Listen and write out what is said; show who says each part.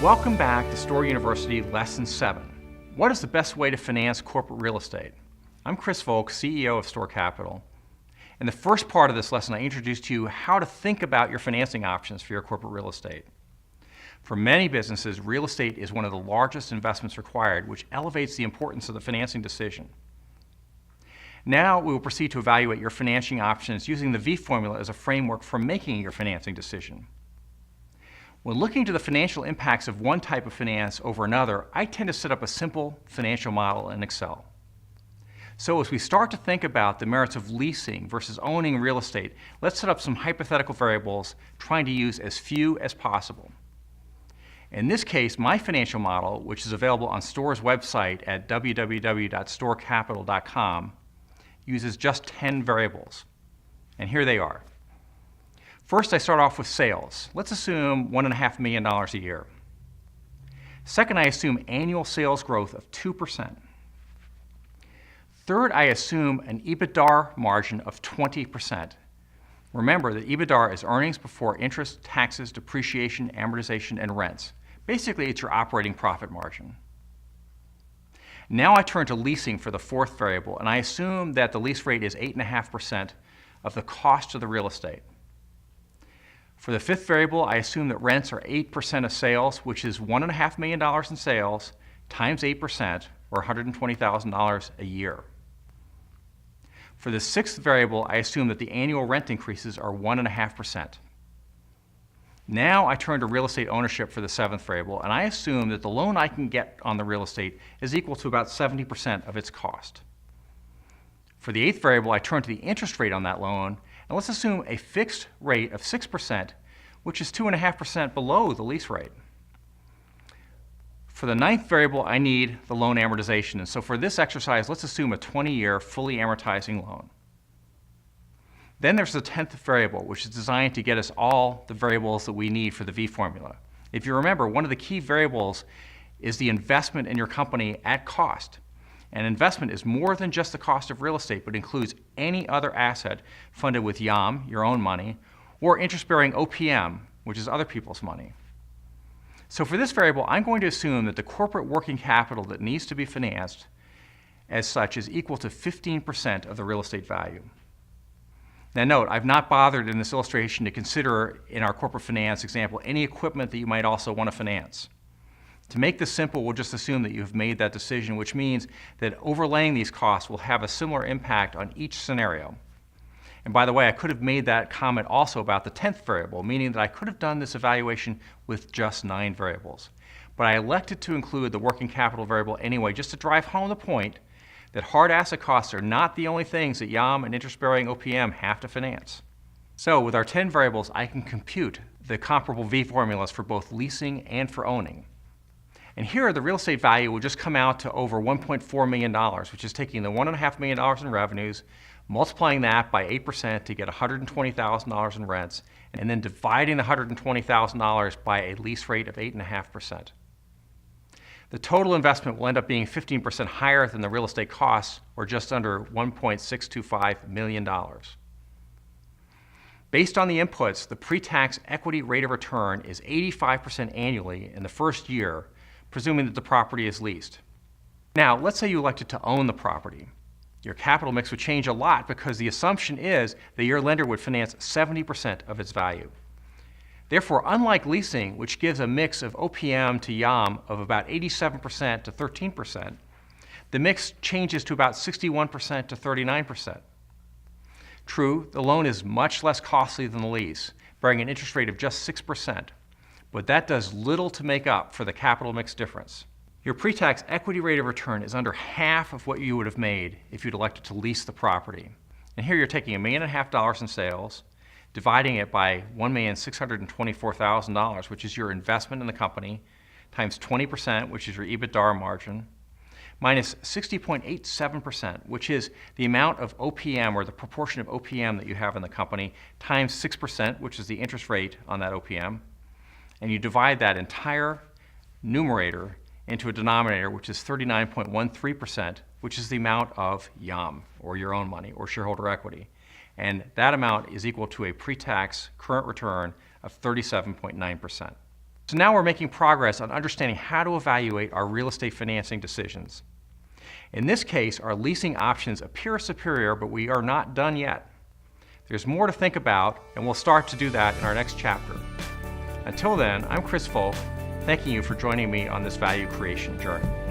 Speaker 1: Welcome back to Store University Lesson 7. What is the best way to finance corporate real estate? I'm Chris Volk, CEO of Store Capital. In the first part of this lesson, I introduced to you how to think about your financing options for your corporate real estate. For many businesses, real estate is one of the largest investments required, which elevates the importance of the financing decision. Now we will proceed to evaluate your financing options using the V formula as a framework for making your financing decision. When looking to the financial impacts of one type of finance over another, I tend to set up a simple financial model in Excel. So as we start to think about the merits of leasing versus owning real estate, let's set up some hypothetical variables, trying to use as few as possible. In this case, my financial model, which is available on Store's website at www.storecapital.com, uses just 10 variables. And here they are. First, I start off with sales. Let's assume $1.5 million a year. Second, I assume annual sales growth of 2%. Third, I assume an EBITDA margin of 20%. Remember that EBITDA is earnings before interest, taxes, depreciation, amortization, and rents. Basically, it's your operating profit margin. Now I turn to leasing for the fourth variable, and I assume that the lease rate is 8.5% of the cost of the real estate. For the fifth variable, I assume that rents are 8% of sales, which is $1.5 million in sales times 8%, or $120,000 a year. For the sixth variable, I assume that the annual rent increases are 1.5%. Now I turn to real estate ownership for the seventh variable, and I assume that the loan I can get on the real estate is equal to about 70% of its cost. For the eighth variable, I turn to the interest rate on that loan, and let's assume a fixed rate of 6%, which is 2.5% below the lease rate. For the ninth variable, I need the loan amortization, and so for this exercise, let's assume a 20-year fully amortizing loan. Then there's the 10th variable, which is designed to get us all the variables that we need for the V formula. If you remember, one of the key variables is the investment in your company at cost. And investment is more than just the cost of real estate, but includes any other asset funded with YAM, your own money, or interest-bearing OPM, which is other people's money. So for this variable, I'm going to assume that the corporate working capital that needs to be financed as such is equal to 15% of the real estate value. Now note, I've not bothered in this illustration to consider in our corporate finance example any equipment that you might also want to finance. To make this simple, we'll just assume that you've made that decision, which means that overlaying these costs will have a similar impact on each scenario. And by the way, I could have made that comment also about the 10th variable, meaning that I could have done this evaluation with just 9 variables. But I elected to include the working capital variable anyway, just to drive home the point that hard asset costs are not the only things that YAM and interest-bearing OPM have to finance. So with our 10 variables, I can compute the comparable V formulas for both leasing and for owning. And here, the real estate value will just come out to over $1.4 million, which is taking the $1.5 million in revenues, multiplying that by 8% to get $120,000 in rents, and then dividing the $120,000 by a lease rate of 8.5%. The total investment will end up being 15% higher than the real estate costs, or just under $1.625 million. Based on the inputs, the pre-tax equity rate of return is 85% annually in the first year, presuming that the property is leased. Now, let's say you elected to own the property. Your capital mix would change a lot because the assumption is that your lender would finance 70% of its value. Therefore, unlike leasing, which gives a mix of OPM to YAM of about 87% to 13%, the mix changes to about 61% to 39%. True, the loan is much less costly than the lease, bearing an interest rate of just 6%. But that does little to make up for the capital mix difference. Your pre-tax equity rate of return is under half of what you would have made if you'd elected to lease the property. And here you're taking $1.5 million in sales, dividing it by $1,624,000, which is your investment in the company, times 20%, which is your EBITDA margin, minus 60.87%, which is the amount of OPM, or the proportion of OPM that you have in the company, times 6%, which is the interest rate on that OPM. And you divide that entire numerator into a denominator, which is 39.13%, which is the amount of YAM, or your own money, or shareholder equity. And that amount is equal to a pre-tax current return of 37.9%. So now we're making progress on understanding how to evaluate our real estate financing decisions. In this case, our leasing options appear superior, but we are not done yet. There's more to think about, and we'll start to do that in our next chapter. Until then, I'm Volk, thanking you for joining me on this value creation journey.